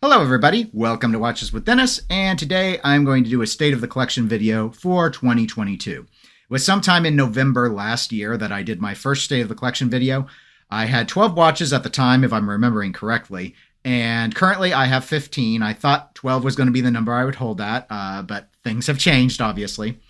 Hello everybody, welcome to Watches with Dennis, and today I'm going to do a State of the Collection video for 2022. It was sometime in November last year that I did my first State of the Collection video. I had 12 watches at the time, if I'm remembering correctly, and currently I have 15. I thought 12 was going to be the number I would hold at, but things have changed, obviously.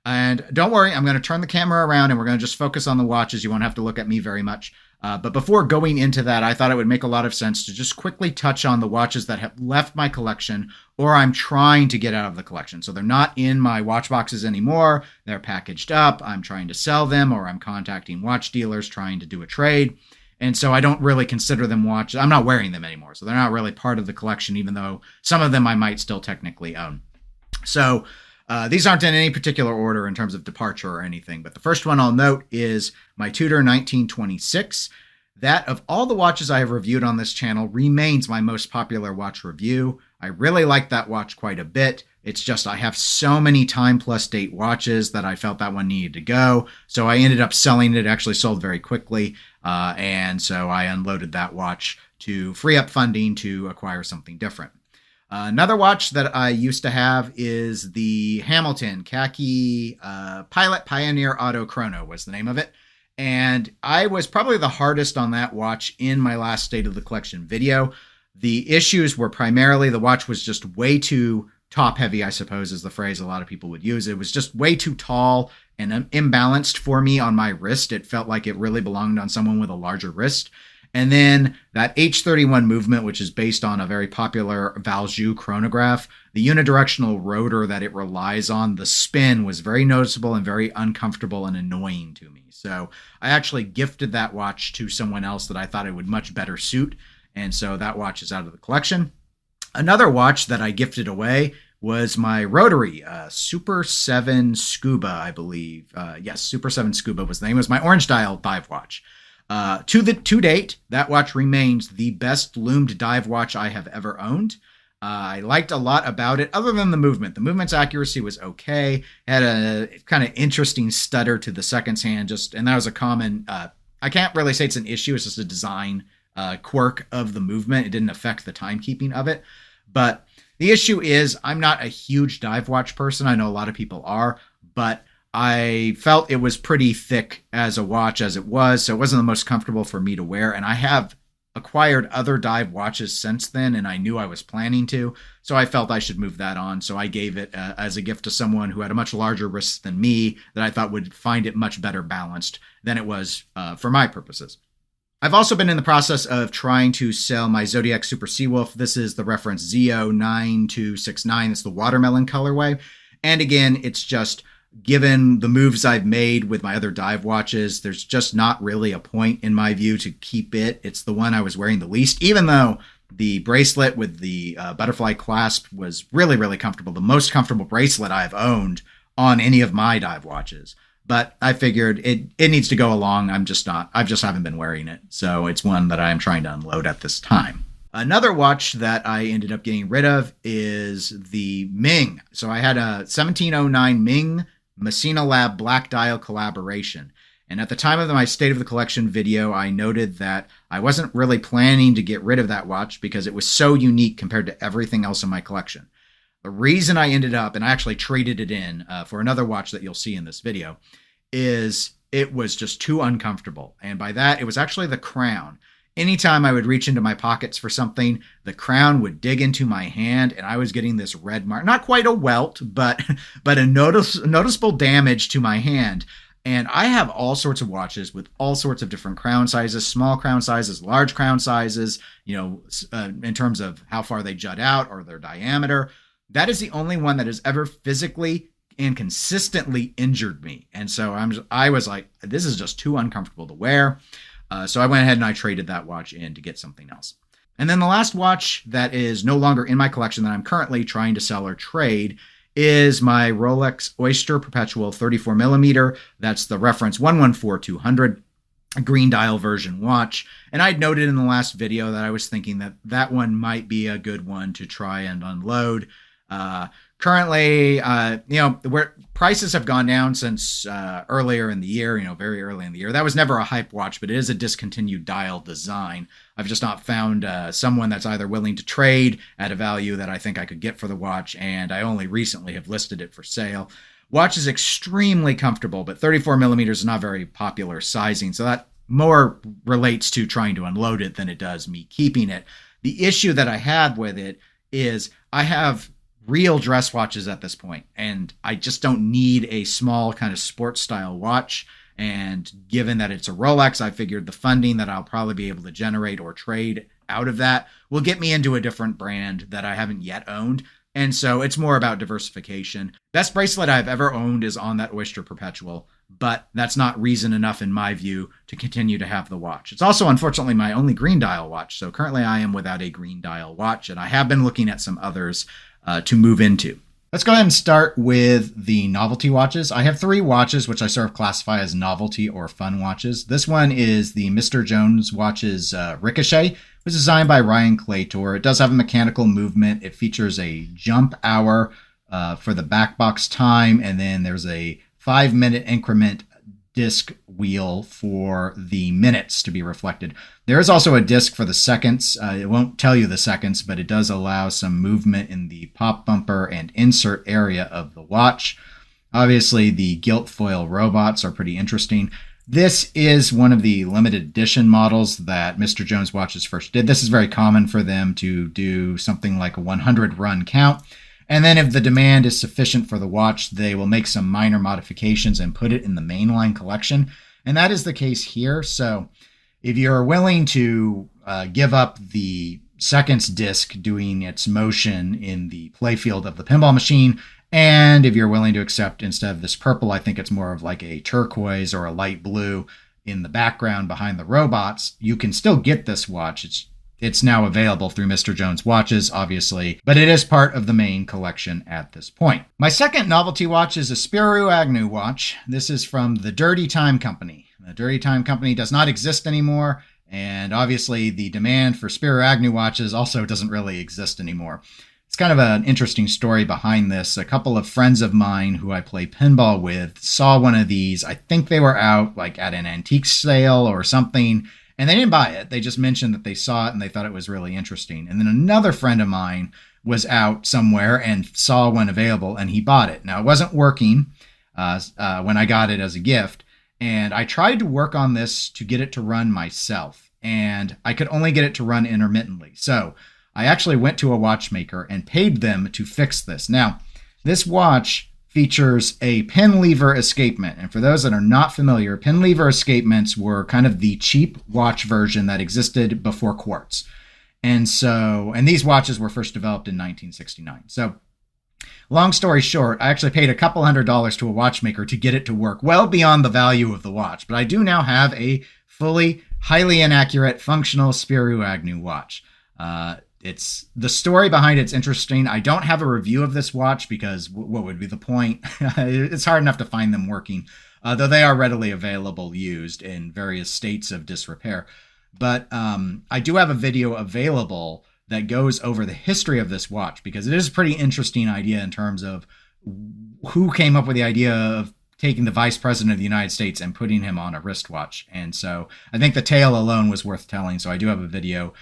And don't worry, I'm going to turn the camera around and we're going to just focus on the watches. You won't have to look at me very much. But before going into that, I thought it would make a lot of sense to just quickly touch on the watches that have left my collection or I'm trying to get out of the collection. So they're not in my watch boxes anymore. They're packaged up. I'm trying to sell them, or I'm contacting watch dealers trying to do a trade. And so I don't really consider them watches. I'm not wearing them anymore. So they're not really part of the collection, even though some of them I might still technically own. So these aren't in any particular order in terms of departure or anything, but the first one I'll note is my Tudor 1926. That, of all the watches I have reviewed on this channel, remains my most popular watch review. I really like that watch quite a bit. It's just I have so many time plus date watches that I felt that one needed to go. So I ended up selling it. It actually sold very quickly. And so I unloaded that watch to free up funding to acquire something different. Another watch that I used to have is the Hamilton Khaki Pilot Pioneer Auto Chrono was the name of it. And I was probably the hardest on that watch in my last State of the Collection video. The issues were primarily the watch was just way too top heavy, I suppose is the phrase a lot of people would use. It was just way too tall and imbalanced for me on my wrist. It felt like it really belonged on someone with a larger wrist. And then that H31 movement, which is based on a very popular Valjoux chronograph, the unidirectional rotor that it relies on, the spin was very noticeable and very uncomfortable and annoying to me. So I actually gifted that watch to someone else that I thought it would much better suit. And so that watch is out of the collection. Another watch that I gifted away was my Rotary Super 7 SCUBA, I believe. Yes, Super 7 SCUBA was the name. It was my orange dial dive watch. To date, that watch remains the best loomed dive watch I have ever owned. I liked a lot about it, other than the movement. The movement's accuracy was okay. It had a kind of interesting stutter to the seconds hand, and that was a common, I can't really say it's an issue, it's just a design quirk of the movement. It didn't affect the timekeeping of it. But the issue is, I'm not a huge dive watch person. I know a lot of people are, but I felt it was pretty thick as a watch as it was, so it wasn't the most comfortable for me to wear. And I have acquired other dive watches since then, and I knew I was planning to, so I felt I should move that on. So I gave it as a gift to someone who had a much larger wrist than me that I thought would find it much better balanced than it was for my purposes. I've also been in the process of trying to sell my Zodiac Super Seawolf. This is the reference ZO9269. It's the watermelon colorway. And again, it's just, given the moves I've made with my other dive watches, there's just not really a point in my view to keep it. It's the one I was wearing the least, even though the bracelet with the butterfly clasp was really, really comfortable. The most comfortable bracelet I've owned on any of my dive watches. But I figured it needs to go along. I just haven't been wearing it. So it's one that I'm trying to unload at this time. Another watch that I ended up getting rid of is the MING. So I had a 1709 MING Massena Lab black dial collaboration. And at the time of my State of the Collection video, I noted that I wasn't really planning to get rid of that watch because it was so unique compared to everything else in my collection. The reason I ended up, and I actually traded it in for another watch that you'll see in this video, is it was just too uncomfortable. And by that, it was actually the crown. Anytime I would reach into my pockets for something, the crown would dig into my hand and I was getting this red mark, not quite a welt, but a noticeable damage to my hand. And I have all sorts of watches with all sorts of different crown sizes, small crown sizes, large crown sizes, in terms of how far they jut out or their diameter. That is the only one that has ever physically and consistently injured me. And so I was like, this is just too uncomfortable to wear. So I went ahead and I traded that watch in to get something else. And then the last watch that is no longer in my collection that I'm currently trying to sell or trade is my Rolex Oyster Perpetual 34 millimeter. That's the reference 114200, a green dial version watch. And I'd noted in the last video that I was thinking that that one might be a good one to try and unload. Currently, where prices have gone down since earlier in the year, very early in the year. That was never a hype watch, but it is a discontinued dial design. I've just not found someone that's either willing to trade at a value that I think I could get for the watch, and I only recently have listed it for sale. Watch is extremely comfortable, but 34 millimeters is not very popular sizing, so that more relates to trying to unload it than it does me keeping it. The issue that I have with it is I have real dress watches at this point, and I just don't need a small kind of sports style watch. And given that it's a Rolex, I figured the funding that I'll probably be able to generate or trade out of that will get me into a different brand that I haven't yet owned. And so it's more about diversification. Best bracelet I've ever owned is on that Oyster Perpetual, but that's not reason enough in my view to continue to have the watch. It's also unfortunately my only green dial watch. So currently I am without a green dial watch, and I have been looking at some others to move into. Let's go ahead and start with the novelty watches. I have 3 watches, which I sort of classify as novelty or fun watches. This one is the Mr. Jones Watches Ricochet. It was designed by LeCoultre. It does have a mechanical movement. It features a jump hour for the back box time, and then there's a 5-minute increment disc wheel for the minutes to be reflected. There is also a disc for the seconds. It won't tell you the seconds, but it does allow some movement in the pop bumper and insert area of the watch. Obviously, the gilt foil robots are pretty interesting. This is one of the limited edition models that Mr. Jones Watches first did. This is very common for them to do something like a 100 run count. And then if the demand is sufficient for the watch, they will make some minor modifications and put it in the mainline collection. And that is the case here. So if you're willing to give up the seconds disc doing its motion in the playfield of the pinball machine, and if you're willing to accept instead of this purple, I think it's more of like a turquoise or a light blue in the background behind the robots, you can still get this watch. It's now available through Mr. Jones Watches, obviously, but it is part of the main collection at this point. My second novelty watch is a Spiro Agnew watch. This is from the Dirty Time Company. The Dirty Time Company does not exist anymore, and obviously the demand for Spiro Agnew watches also doesn't really exist anymore. It's kind of an interesting story behind this. A couple of friends of mine who I play pinball with saw one of these. I think they were out like at an antique sale or something, and they didn't buy it. They just mentioned that they saw it and they thought it was really interesting. And then another friend of mine was out somewhere and saw one available and he bought it. Now, it wasn't working when I got it as a gift. And I tried to work on this to get it to run myself. And I could only get it to run intermittently. So I actually went to a watchmaker and paid them to fix this. Now, this watch features a pin lever escapement. And for those that are not familiar, pin lever escapements were kind of the cheap watch version that existed before quartz. And these watches were first developed in 1969. So long story short, I actually paid a couple $100s to a watchmaker to get it to work well beyond the value of the watch. But I do now have a fully, highly inaccurate, functional Spiro Agnew watch. It's the story behind it's interesting. I don't have a review of this watch because what would be the point? It's hard enough to find them working, though they are readily available used in various states of disrepair. But I do have a video available that goes over the history of this watch because it is a pretty interesting idea in terms of who came up with the idea of taking the vice president of the United States and putting him on a wristwatch. And so I think the tale alone was worth telling. So I do have a video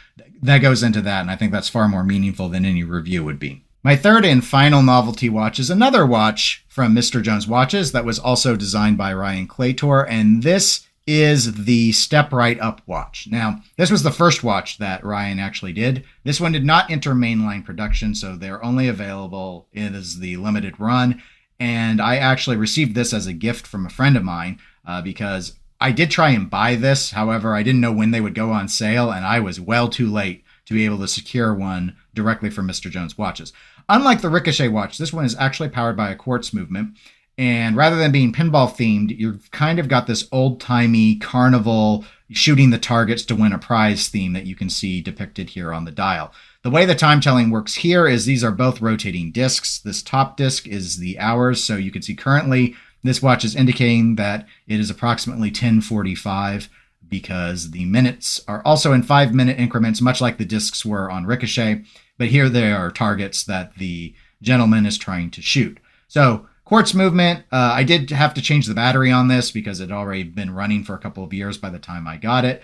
that goes into that. And I think that's far more meaningful than any review would be. My third and final novelty watch is another watch from Mr. Jones Watches that was also designed by LeCoultre. And this is the Step Right Up watch. Now, this was the first watch that Ryan actually did. This one did not enter mainline production, so they're only available as the limited run. And I actually received this as a gift from a friend of mine because I did try and buy this. However, I didn't know when they would go on sale, and I was well too late to be able to secure one directly from Mr. Jones Watches. Unlike the Ricochet watch, this one is actually powered by a quartz movement. And rather than being pinball themed, you've kind of got this old-timey carnival shooting the targets to win a prize theme that you can see depicted here on the dial. The way the time telling works here is these are both rotating discs. This top disc is the hours, so you can see currently this watch is indicating that it is approximately 10:45 because the minutes are also in 5-minute increments, much like the discs were on Ricochet. But here there are targets that the gentleman is trying to shoot. So quartz movement, I did have to change the battery on this because it had already been running for a couple of years by the time I got it.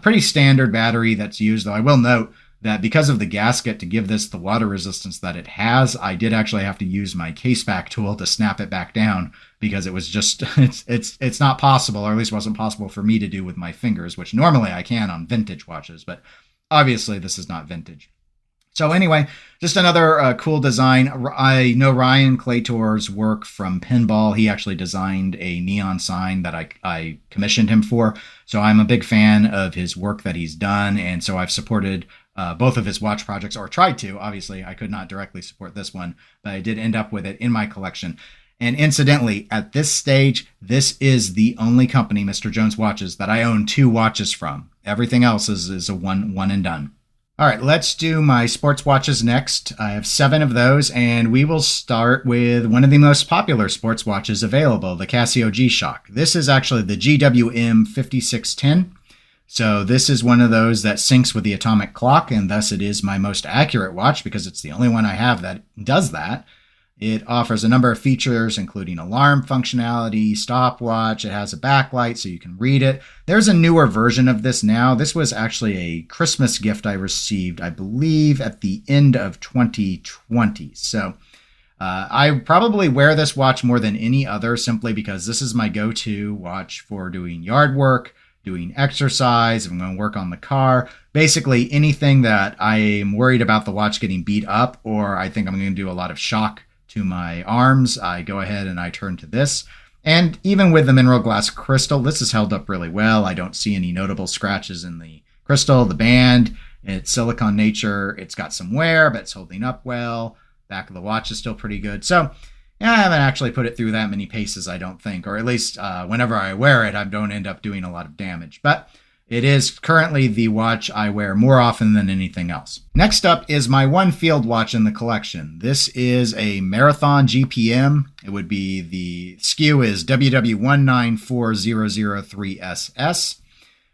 Pretty standard battery that's used, though I will note that because of the gasket to give this the water resistance that it has, I did actually have to use my case back tool to snap it back down because it was just, it's not possible, or at least wasn't possible for me to do with my fingers, which normally I can on vintage watches, but obviously this is not vintage. So anyway, just another cool design. I know Ryan Claytor's work from Pinball. He actually designed a neon sign that I commissioned him for. So I'm a big fan of his work that he's done. And so I've supported both of his watch projects, or tried to. Obviously, I could not directly support this one, but I did end up with it in my collection. And incidentally, at this stage, this is the only company, Mr. Jones Watches, that I own 2 watches from. Everything else is a one and done. All right, let's do my sports watches next. I have 7 of those, and we will start with one of the most popular sports watches available, the Casio G-Shock. This is actually the GWM 5610. So this is one of those that syncs with the atomic clock, and thus it is my most accurate watch because it's the only one I have that does that. It offers a number of features, including alarm functionality, stopwatch. It has a backlight so you can read it. There's a newer version of this now. This was actually a Christmas gift I received, I believe, at the end of 2020. So I probably wear this watch more than any other simply because this is my go-to watch for doing yard work, doing exercise, if I'm going to work on the car, basically anything that I am worried about the watch getting beat up, or I think I'm going to do a lot of shock to my arms, I go ahead and I turn to this. And even with the mineral glass crystal, this is held up really well. I don't see any notable scratches in the crystal, the band. It's silicone nature. It's got some wear, but it's holding up well. Back of the watch is still pretty good. So yeah, I haven't actually put it through that many paces, I don't think, or at least whenever I wear it, I don't end up doing a lot of damage. But it is currently the watch I wear more often than anything else. Next up is my one field watch in the collection. This is a Marathon GPM. It would be the SKU is WwD Club.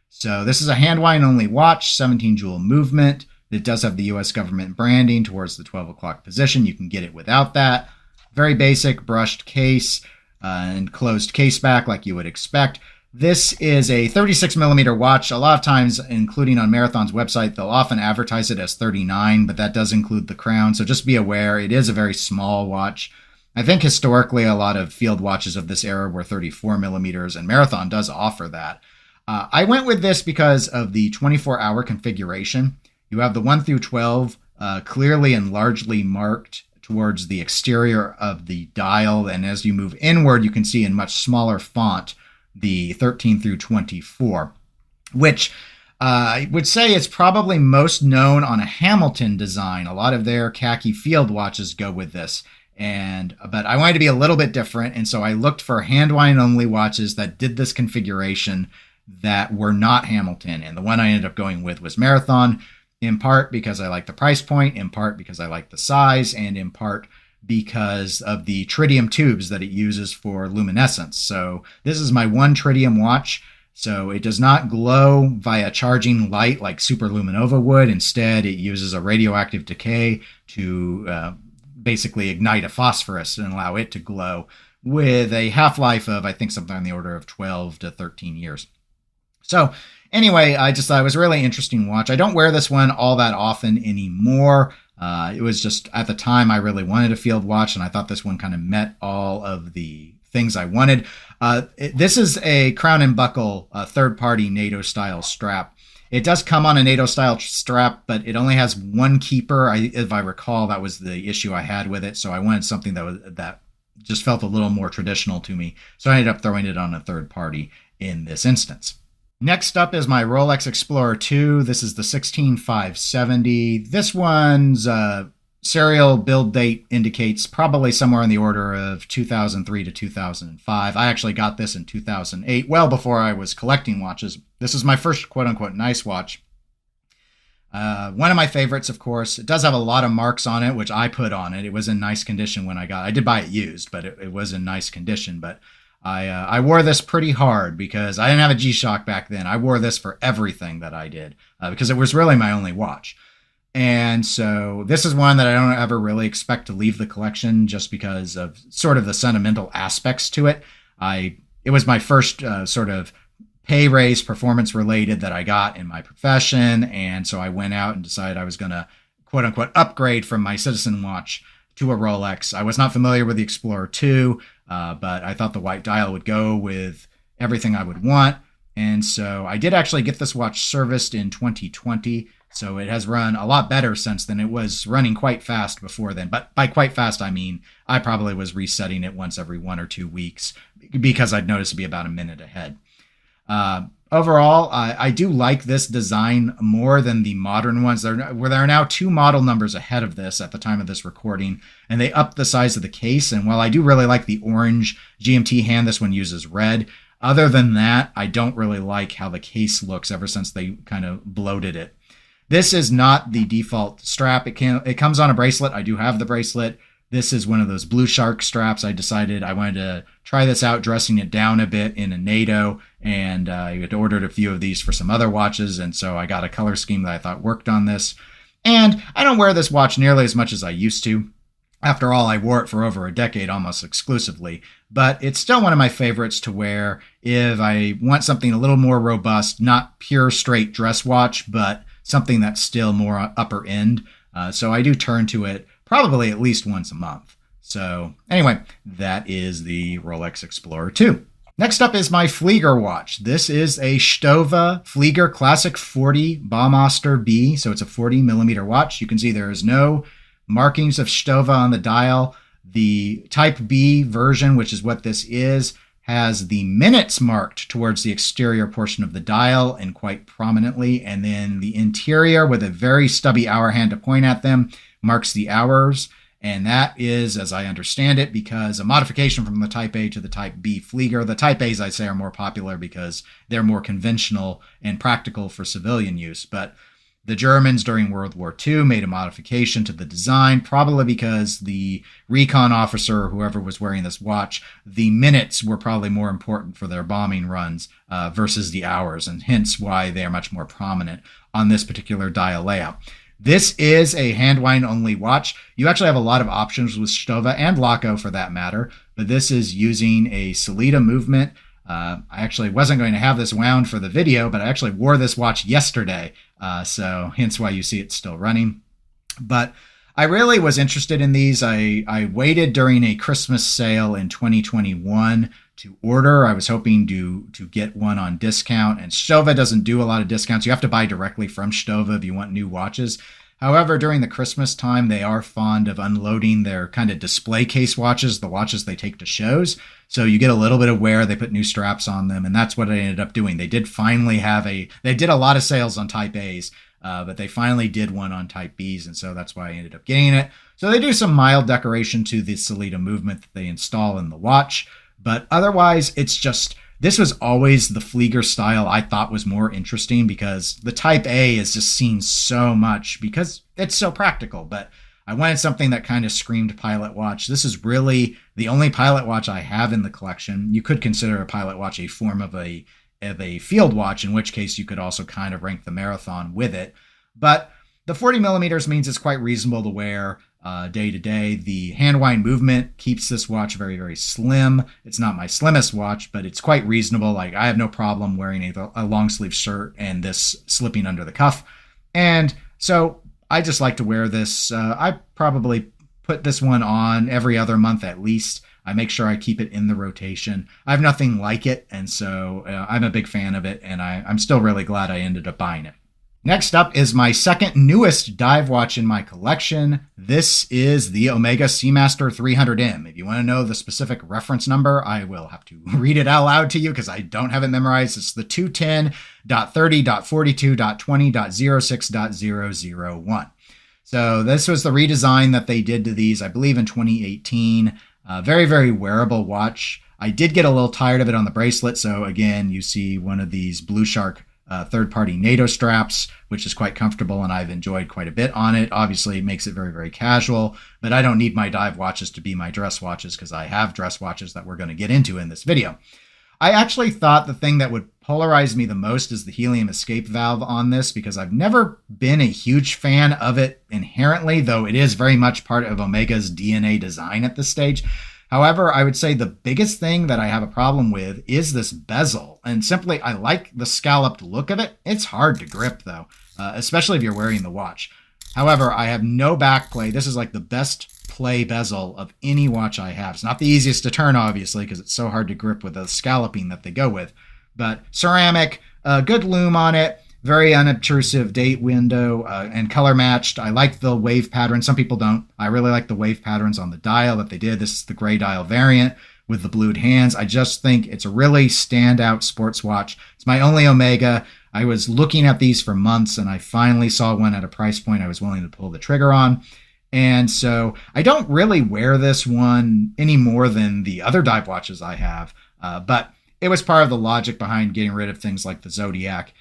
So this is a hand wind only watch, 17 jewel movement. It does have the US government branding towards the 12 o'clock position. You can get it without that. Very basic brushed case and closed case back like you would expect. This is a 36 millimeter watch. A lot of times, including on Marathon's website, they'll often advertise it as 39, but that does include the crown. So just be aware, it is a very small watch. I think historically, a lot of field watches of this era were 34 millimeters, and Marathon does offer that. I went with this because of the 24-hour configuration. You have the 1 through 12 clearly and largely marked towards the exterior of the dial, and as you move inward, you can see in much smaller font the 13 through 24, which I would say is probably most known on a Hamilton design. A lot of their khaki field watches go with this, but I wanted to be a little bit different, and so I looked for hand wind only watches that did this configuration that were not Hamilton, and the one I ended up going with was Marathon, in part because I like the price point, in part because I like the size, and in part because of the tritium tubes that it uses for luminescence. So this is my one tritium watch. So it does not glow via charging light like Super Luminova would. Instead, it uses a radioactive decay to basically ignite a phosphorus and allow it to glow with a half-life of, I think, something on the order of 12 to 13 years. So anyway, I just thought it was a really interesting watch. I don't wear this one all that often anymore. It was just, at the time, I really wanted a field watch, and I thought this one kind of met all of the things I wanted. This is a crown and buckle third-party NATO-style strap. It does come on a NATO-style strap, but it only has one keeper. If I recall, that was the issue I had with it, so I wanted something that just felt a little more traditional to me. So I ended up throwing it on a third-party in this instance. Next up is my Rolex Explorer II. This is the 16570. This one's serial build date indicates probably somewhere in the order of 2003 to 2005. I actually got this in 2008, well before I was collecting watches. This is my first quote-unquote nice watch. One of my favorites, of course. It does have a lot of marks on it, which I put on it. It was in nice condition when I got it. I did buy it used, but it was in nice condition. But I wore this pretty hard because I didn't have a G-Shock back then. I wore this for everything that I did because it was really my only watch. And so this is one that I don't ever really expect to leave the collection just because of sort of the sentimental aspects to it. It was my first sort of pay raise, performance related, that I got in my profession. And so I went out and decided I was going to quote unquote upgrade from my Citizen watch to a Rolex. I was not familiar with the Explorer II, but I thought the white dial would go with everything I would want. And so I did actually get this watch serviced in 2020. So it has run a lot better since then. It was running quite fast before then. But by quite fast, I mean, I probably was resetting it once every 1 or 2 weeks because I'd noticed to be about a minute ahead. Overall, I do like this design more than the modern ones. There are now 2 model numbers ahead of this at the time of this recording, and they upped the size of the case. And while I do really like the orange GMT hand, this one uses red. Other than that, I don't really like how the case looks ever since they kind of bloated it. This is not the default strap. It comes on a bracelet. I do have the bracelet. This is one of those Blue Shark straps. I decided I wanted to try this out, dressing it down a bit in a NATO, and I had ordered a few of these for some other watches, and so I got a color scheme that I thought worked on this. And I don't wear this watch nearly as much as I used to. After all, I wore it for over a decade almost exclusively, but it's still one of my favorites to wear if I want something a little more robust, not pure straight dress watch, but something that's still more upper end. So I do turn to it probably at least once a month. So anyway, that is the Rolex Explorer II. Next up is my Flieger watch. This is a Stowa Flieger Classic 40 Baumuster B. So it's a 40 millimeter watch. You can see there is no markings of Stowa on the dial. The Type B version, which is what this is, has the minutes marked towards the exterior portion of the dial and quite prominently. And then the interior with a very stubby hour hand to point at them marks the hours. And that is, as I understand it, because a modification from the Type A to the Type B Flieger. The Type A's, I say, are more popular because they're more conventional and practical for civilian use. But the Germans during World War II made a modification to the design, probably because the recon officer or whoever was wearing this watch, the minutes were probably more important for their bombing runs versus the hours, and hence why they are much more prominent on this particular dial layout. This is a hand wind only watch. You actually have a lot of options with Stowa and LeCoultre for that matter, but this is using a Solita movement. I actually wasn't going to have this wound for the video, but I actually wore this watch yesterday, so hence why you see it still running. But I really was interested in these. I waited during a Christmas sale in 2021 to order. I was hoping to get one on discount, and Stowa doesn't do a lot of discounts. You have to buy directly from Stowa if you want new watches. However, during the Christmas time, they are fond of unloading their kind of display case watches, the watches they take to shows. So you get a little bit of wear. They put new straps on them, and that's what I ended up doing. They did finally they did a lot of sales on Type A's, but they finally did one on Type B's, and so that's why I ended up getting it. So they do some mild decoration to the Solita movement that they install in the watch, but otherwise, it's just, this was always the Flieger style I thought was more interesting because the Type A is just seen so much because it's so practical, but I wanted something that kind of screamed pilot watch. This is really the only pilot watch I have in the collection. You could consider a pilot watch a form of a field watch, in which case you could also kind of rank the Marathon with it. But the 40 millimeters means it's quite reasonable to wear day to day. The hand wind movement keeps this watch very, very slim. It's not my slimmest watch, but it's quite reasonable. Like, I have no problem wearing a long sleeve shirt and this slipping under the cuff. And so I just like to wear this. I probably put this one on every other month at least. I make sure I keep it in the rotation. I have nothing like it, and so I'm a big fan of it, and I'm still really glad I ended up buying it. Next up is my second newest dive watch in my collection. This is the Omega Seamaster 300M. If you want to know the specific reference number, I will have to read it out loud to you because I don't have it memorized. It's the 210.30.42.20.06.001. So this was the redesign that they did to these, I believe, in 2018. Very, very wearable watch. I did get a little tired of it on the bracelet. So again, you see one of these Blue Shark third-party NATO straps, which is quite comfortable, and I've enjoyed quite a bit on it. Obviously, it makes it very, very casual, but I don't need my dive watches to be my dress watches because I have dress watches that we're going to get into in this video. I actually thought the thing that would polarized me the most is the helium escape valve on this, because I've never been a huge fan of it inherently, though it is very much part of Omega's DNA design at this stage. However, I would say the biggest thing that I have a problem with is this bezel. And simply, I like the scalloped look of it. It's hard to grip, though, especially if you're wearing the watch. However, I have no back play. This is like the best play bezel of any watch I have. It's not the easiest to turn, obviously, because it's so hard to grip with the scalloping that they go with. But ceramic, good lume on it. Very unobtrusive date window and color matched. I like the wave pattern. Some people don't. I really like the wave patterns on the dial that they did. This is the gray dial variant with the blued hands. I just think it's a really standout sports watch. It's my only Omega. I was looking at these for months, and I finally saw one at a price point I was willing to pull the trigger on. And so I don't really wear this one any more than the other dive watches I have, but it was part of the logic behind getting rid of things like the Zodiac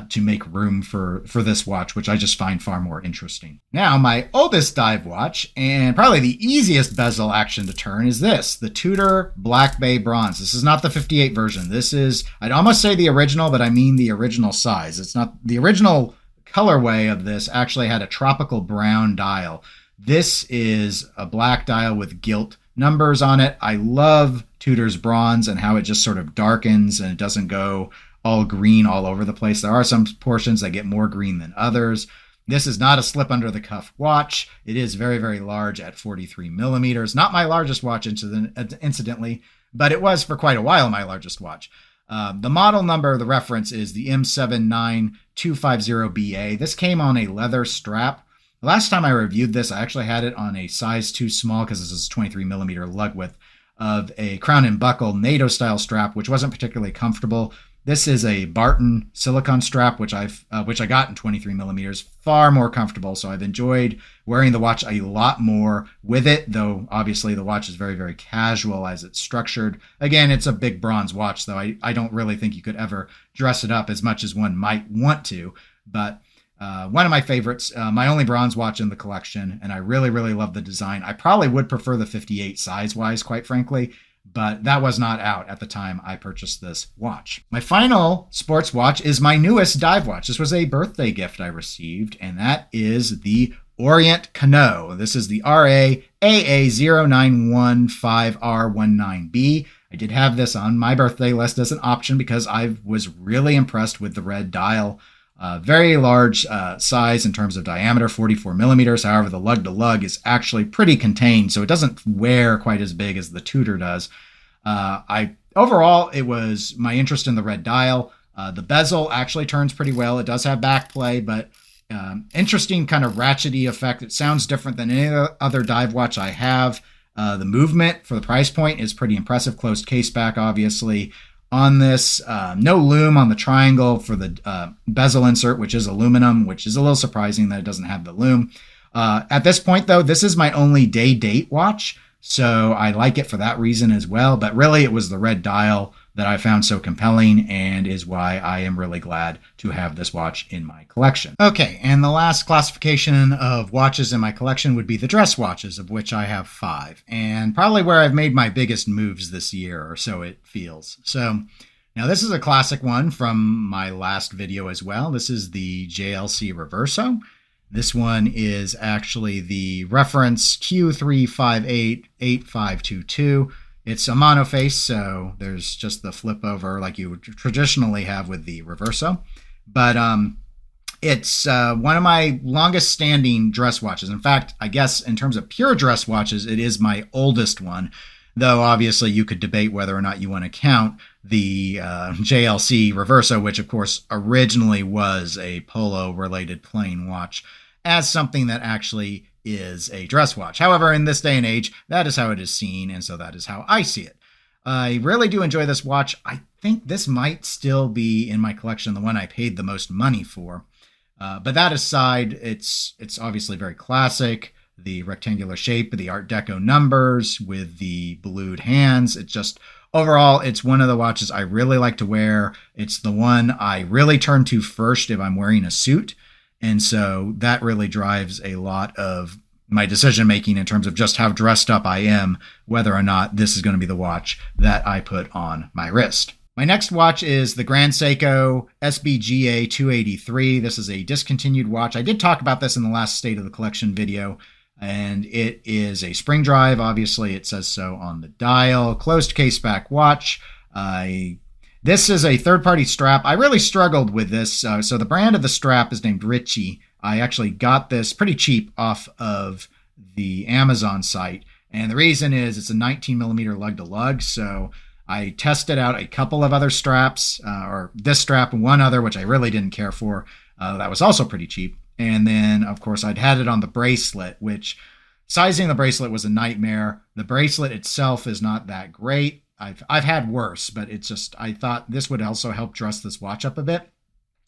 to make room for this watch, which I just find far more interesting. Now, my oldest dive watch, and probably the easiest bezel action to turn, is this, the Tudor Black Bay Bronze. This is not the 58 version. This is, I'd almost say the original, but I mean the original size. It's not, the original colorway of this actually had a tropical brown dial. This is a black dial with gilt numbers on it. I love Tudor's bronze and how it just sort of darkens and it doesn't go all green all over the place. There are some portions that get more green than others. This is not a slip under the cuff watch. It is very, very large at 43 millimeters. Not my largest watch, incidentally, but it was for quite a while my largest watch. The model number, the reference, is the M79250BA. This came on a leather strap. The last time I reviewed this, I actually had it on a size too small, because this is 23 millimeter lug width, of a crown and buckle NATO style strap, which wasn't particularly comfortable. This is a Barton silicone strap, which I got in 23 millimeters, far more comfortable. So I've enjoyed wearing the watch a lot more with it, though obviously the watch is very, very casual as it's structured. Again, it's a big bronze watch, though I don't really think you could ever dress it up as much as one might want to. But one of my favorites, my only bronze watch in the collection, and I really, really love the design. I probably would prefer the 58 size-wise, quite frankly, but that was not out at the time I purchased this watch. My final sports watch is my newest dive watch. This was a birthday gift I received, and that is the Orient Kanno. This is the RA-AA0915R19B. I did have this on my birthday list as an option because I was really impressed with the red dial. Very large size in terms of diameter, 44 millimeters. However, the lug-to-lug is actually pretty contained, so it doesn't wear quite as big as the Tudor does. Overall, it was my interest in the red dial. The bezel actually turns pretty well. It does have back play, but interesting kind of ratchety effect. It sounds different than any other dive watch I have. The movement for the price point is pretty impressive. Closed case back, obviously. On this, no lume on the triangle for the bezel insert, which is aluminum, which is a little surprising that it doesn't have the lume. At this point, though, this is my only day date watch, so I like it for that reason as well. But really, it was the red dial that I found so compelling and is why I am really glad to have this watch in my collection. Okay, and the last classification of watches in my collection would be the dress watches, of which I have 5, and probably where I've made my biggest moves this year, or so it feels. So now this is a classic one from my last video as well. This is the JLC Reverso. This one is actually the reference Q3588522. It's a monoface, so there's just the flip over like you would traditionally have with the Reverso. But it's one of my longest standing dress watches. In fact, I guess in terms of pure dress watches, it is my oldest one. Though obviously you could debate whether or not you want to count the JLC Reverso, which of course originally was a polo-related plain watch, as something that actually is a dress watch. However, in this day and age, that is how it is seen, and so that is how I see it. I really do enjoy this watch. I think this might still be in my collection the one I paid the most money for. But that aside, it's obviously very classic. The rectangular shape, the Art Deco numbers with the blued hands. It just, overall, it's one of the watches I really like to wear. It's the one I really turn to first if I'm wearing a suit. And so that really drives a lot of my decision making in terms of just how dressed up I am, whether or not this is going to be the watch that I put on my wrist. My next watch is the Grand Seiko SBGA 283. This is a discontinued watch. I did talk about this in the last State of the Collection video, and it is a spring drive. Obviously, it says so on the dial. Closed case back watch. This is a third-party strap. I really struggled with this. So the brand of the strap is named Ritchie. I actually got this pretty cheap off of the Amazon site. And the reason is it's a 19 millimeter lug-to-lug. So I tested out a couple of other straps, or this strap and one other, which I really didn't care for. That was also pretty cheap. And then, of course, I'd had it on the bracelet, which sizing the bracelet was a nightmare. The bracelet itself is not that great. I've had worse, but it's just, I thought this would also help dress this watch up a bit.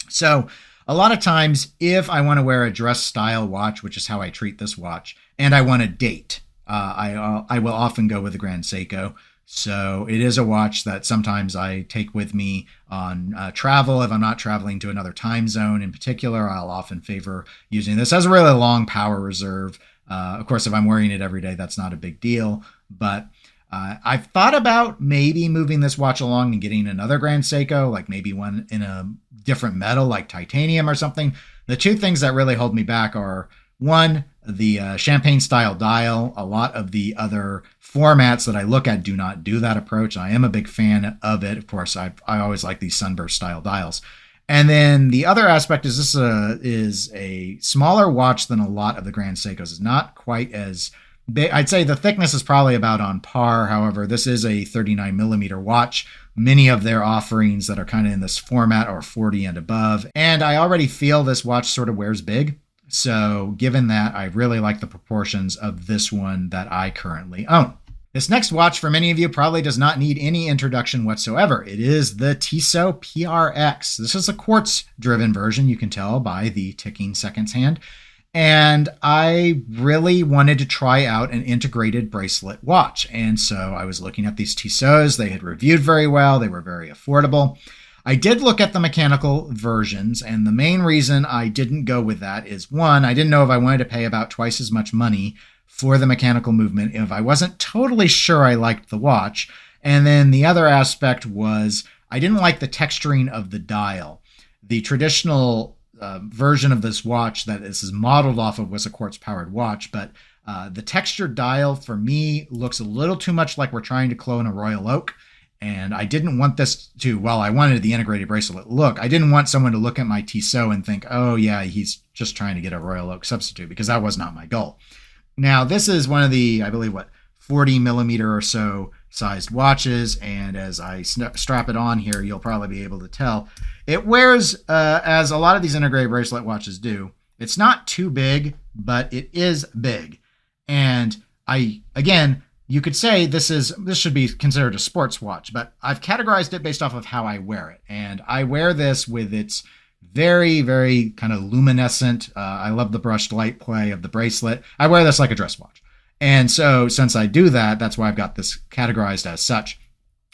So a lot of times, if I want to wear a dress style watch, which is how I treat this watch, and I want a date, I will often go with the Grand Seiko. So it is a watch that sometimes I take with me on travel. If I'm not traveling to another time zone in particular, I'll often favor using this as a really long power reserve. Of course, if I'm wearing it every day, that's not a big deal. But I've thought about maybe moving this watch along and getting another Grand Seiko, like maybe one in a different metal like titanium or something. The two things that really hold me back are, one, the champagne style dial. A lot of the other formats that I look at do not do that approach. I am a big fan of it. Of course, I always like these sunburst style dials. And then the other aspect is this is a smaller watch than a lot of the Grand Seikos. It's not quite as big. I'd say the thickness is probably about on par. However, this is a 39 millimeter watch. Many of their offerings that are kind of in this format are 40 and above. And I already feel this watch sort of wears big. So given that, I really like the proportions of this one that I currently own. This next watch, for many of you, probably does not need any introduction whatsoever. It is the Tissot PRX. This is a quartz-driven version, you can tell by the ticking seconds hand. And I really wanted to try out an integrated bracelet watch. And so I was looking at these Tissots. They had reviewed very well. They were very affordable. I did look at the mechanical versions, and the main reason I didn't go with that is, one, I didn't know if I wanted to pay about twice as much money for the mechanical movement if I wasn't totally sure I liked the watch. And then the other aspect was I didn't like the texturing of the dial. The traditional version of this watch that this is modeled off of was a quartz-powered watch, but the textured dial for me looks a little too much like we're trying to clone a Royal Oak. And I didn't want this to, well, I wanted the integrated bracelet look. I didn't want someone to look at my Tissot and think, oh yeah, he's just trying to get a Royal Oak substitute, because that was not my goal. Now, this is one of the, I believe, 40 millimeter or so sized watches. And as I strap it on here, you'll probably be able to tell. It wears, as a lot of these integrated bracelet watches do. It's not too big, but it is big. And again, you could say this should be considered a sports watch, but I've categorized it based off of how I wear it. And I wear this with its very, very kind of luminescent, I love the brushed light play of the bracelet. I wear this like a dress watch. And so since I do that, that's why I've got this categorized as such.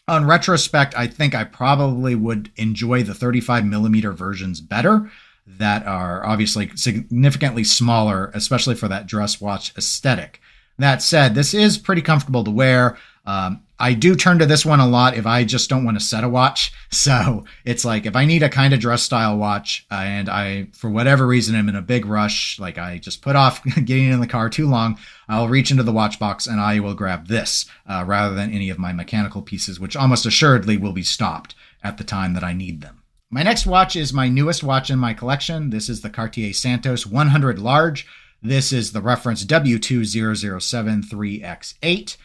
On retrospect, I think I probably would enjoy the 35 millimeter versions better, that are obviously significantly smaller, especially for that dress watch aesthetic. That said, this is pretty comfortable to wear. I do turn to this one a lot if I just don't want to set a watch. So it's like if I need a kind of dress style watch and I, for whatever reason, am in a big rush, like I just put off getting in the car too long, I'll reach into the watch box and I will grab this rather than any of my mechanical pieces, which almost assuredly will be stopped at the time that I need them. My next watch is my newest watch in my collection. This is the Cartier Santos 100 Large. This is the reference W20073X8.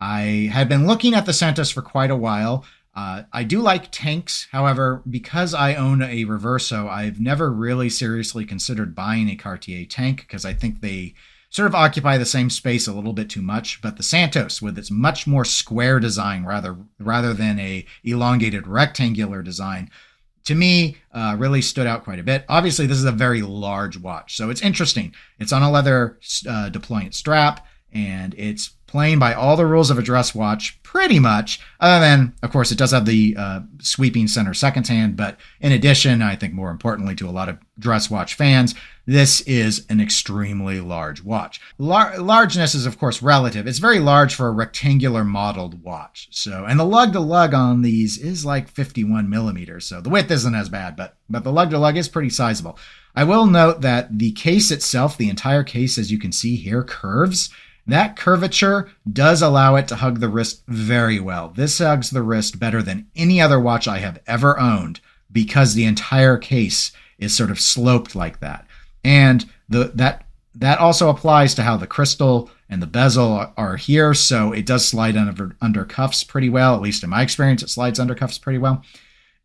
I had been looking at the Santos for quite a while. I do like tanks. However, because I own a Reverso, I've never really seriously considered buying a Cartier tank because I think they sort of occupy the same space a little bit too much. But the Santos, with its much more square design rather than a elongated rectangular design, to me, really stood out quite a bit. Obviously, this is a very large watch, so it's interesting. It's on a leather deployant strap, and it's playing by all the rules of a dress watch pretty much, other than, of course, it does have the sweeping center seconds hand. But in addition, I think more importantly to a lot of dress watch fans, this is an extremely large watch. Largeness is, of course, relative. It's very large for a rectangular modeled watch. So, and the lug-to-lug on these is like 51 millimeters. So the width isn't as bad, but the lug-to-lug is pretty sizable. I will note that the case itself, the entire case, as you can see here, curves. That curvature does allow it to hug the wrist very well. This hugs the wrist better than any other watch I have ever owned because the entire case is sort of sloped like that. And that also applies to how the crystal and the bezel are here. So it does slide under cuffs pretty well. At least in my experience, it slides under cuffs pretty well.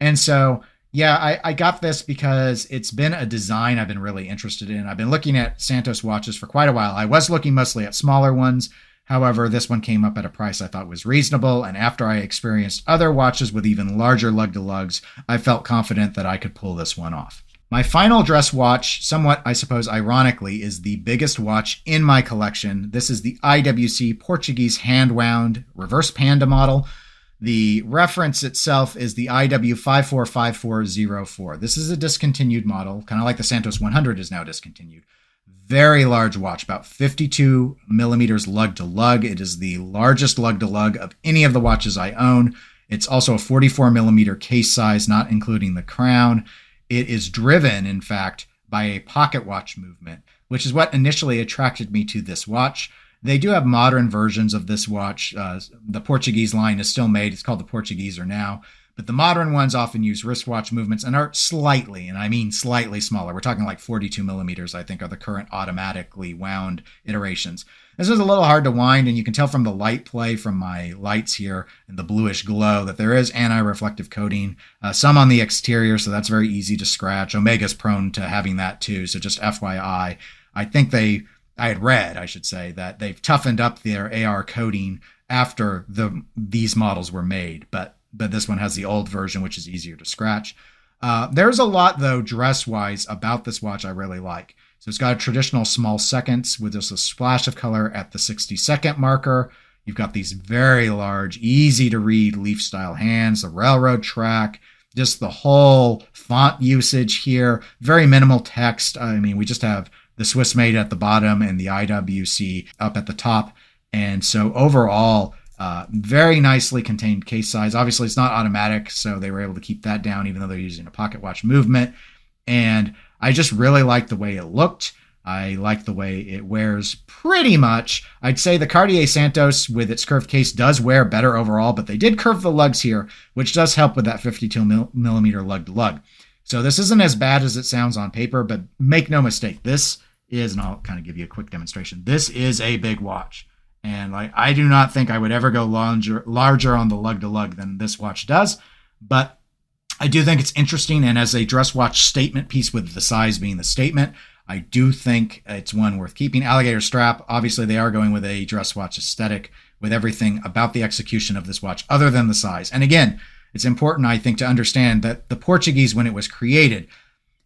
And so, yeah, I got this because it's been a design I've been really interested in. I've been looking at Santos watches for quite a while. I was looking mostly at smaller ones. However, this one came up at a price I thought was reasonable. And after I experienced other watches with even larger lug-to-lugs, I felt confident that I could pull this one off. My final dress watch, somewhat, I suppose, ironically, is the biggest watch in my collection. This is the IWC Portuguese hand-wound reverse panda model. The reference itself is the IW545404. This is a discontinued model, kind of like the Santos 100 is now discontinued. Very large watch, about 52 millimeters lug-to-lug. It is the largest lug-to-lug of any of the watches I own. It's also a 44 millimeter case size, not including the crown. It is driven, in fact, by a pocket watch movement, which is what initially attracted me to this watch. They do have modern versions of this watch. The Portuguese line is still made. It's called the Portugueser now. But the modern ones often use wristwatch movements and are slightly, and I mean slightly smaller. We're talking like 42 millimeters, I think, are the current automatically wound iterations. This is a little hard to wind, and you can tell from the light play from my lights here and the bluish glow that there is anti-reflective coating, some on the exterior, so that's very easy to scratch. Omega's prone to having that too, so just FYI. I think I had read, I should say, that they've toughened up their AR coating after these models were made, but this one has the old version, which is easier to scratch. There's a lot, though, dress-wise about this watch I really like. So it's got a traditional small seconds with just a splash of color at the 60-second marker. You've got these very large, easy-to-read leaf-style hands, the railroad track, just the whole font usage here. Very minimal text. I mean, we just have the Swiss made at the bottom and the IWC up at the top. And so overall, very nicely contained case size. Obviously, it's not automatic, so they were able to keep that down, even though they're using a pocket watch movement. And I just really like the way it looked. I like the way it wears pretty much. I'd say the Cartier Santos with its curved case does wear better overall, but they did curve the lugs here, which does help with that 52 millimeter lug-to-lug. So this isn't as bad as it sounds on paper, but make no mistake, this is, and I'll kind of give you a quick demonstration, this is a big watch. And I do not think I would ever go larger on the lug-to-lug than this watch does, but I do think it's interesting, and as a dress watch statement piece with the size being the statement, I do think it's one worth keeping. Alligator strap, obviously they are going with a dress watch aesthetic with everything about the execution of this watch other than the size. And again, it's important, I think, to understand that the Portuguese, when it was created,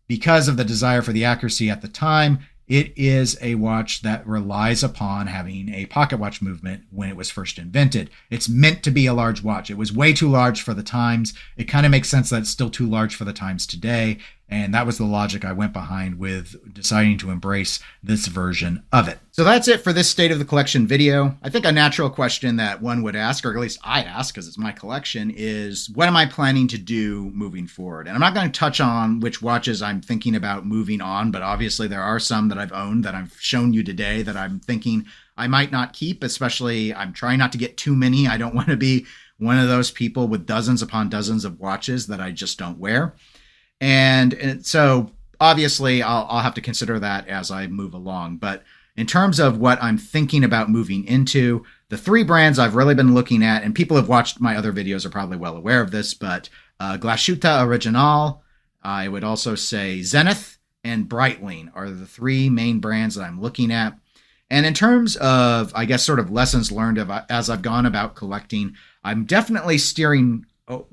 because of the desire for the accuracy at the time, it is a watch that relies upon having a pocket watch movement when it was first invented. It's meant to be a large watch. It was way too large for the times. It kind of makes sense that it's still too large for the times today. And that was the logic I went behind with deciding to embrace this version of it. So that's it for this State of the Collection video. I think a natural question that one would ask, or at least I ask because it's my collection, is what am I planning to do moving forward? And I'm not going to touch on which watches I'm thinking about moving on, but obviously there are some that I've owned that I've shown you today that I'm thinking I might not keep, especially I'm trying not to get too many. I don't want to be one of those people with dozens upon dozens of watches that I just don't wear. And so obviously I'll have to consider that as I move along. But in terms of what I'm thinking about moving into, the three brands I've really been looking at, and people who have watched my other videos are probably well aware of this, but Glashütte Original, I would also say Zenith, and Breitling are the three main brands that I'm looking at. And in terms of, I guess, sort of lessons learned as I've gone about collecting, I'm definitely steering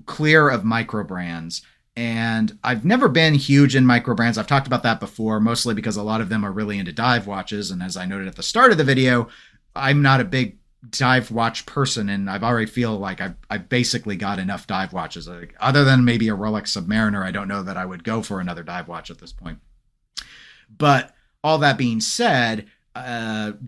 clear of micro brands. And I've never been huge in micro brands. I've talked about that before, mostly because a lot of them are really into dive watches. And as I noted at the start of the video, I'm not a big dive watch person, and I've already feel like I basically got enough dive watches. Like, other than maybe a Rolex Submariner, I don't know that I would go for another dive watch at this point. But all that being said,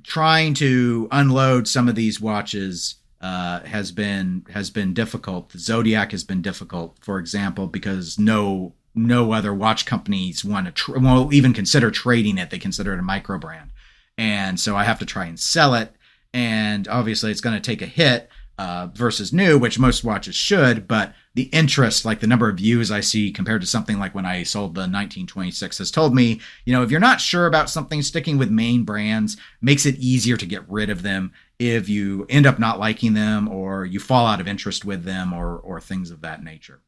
trying to unload some of these watches has been difficult. The Zodiac has been difficult, for example, because no other watch companies want to won't even consider trading it. They consider it a micro brand, and so I have to try and sell it. And obviously, it's going to take a hit versus new, which most watches should. But the interest, like the number of views I see compared to something like when I sold the 1926, has told me, if you're not sure about something, sticking with main brands makes it easier to get rid of them if you end up not liking them or you fall out of interest with them or things of that nature.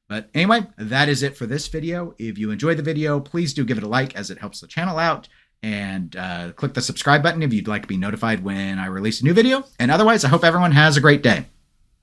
But anyway, that is it for this video. If you enjoyed the video, please do give it a like, as it helps the channel out. And click the subscribe button if you'd like to be notified when I release a new video. And otherwise, I hope everyone has a great day.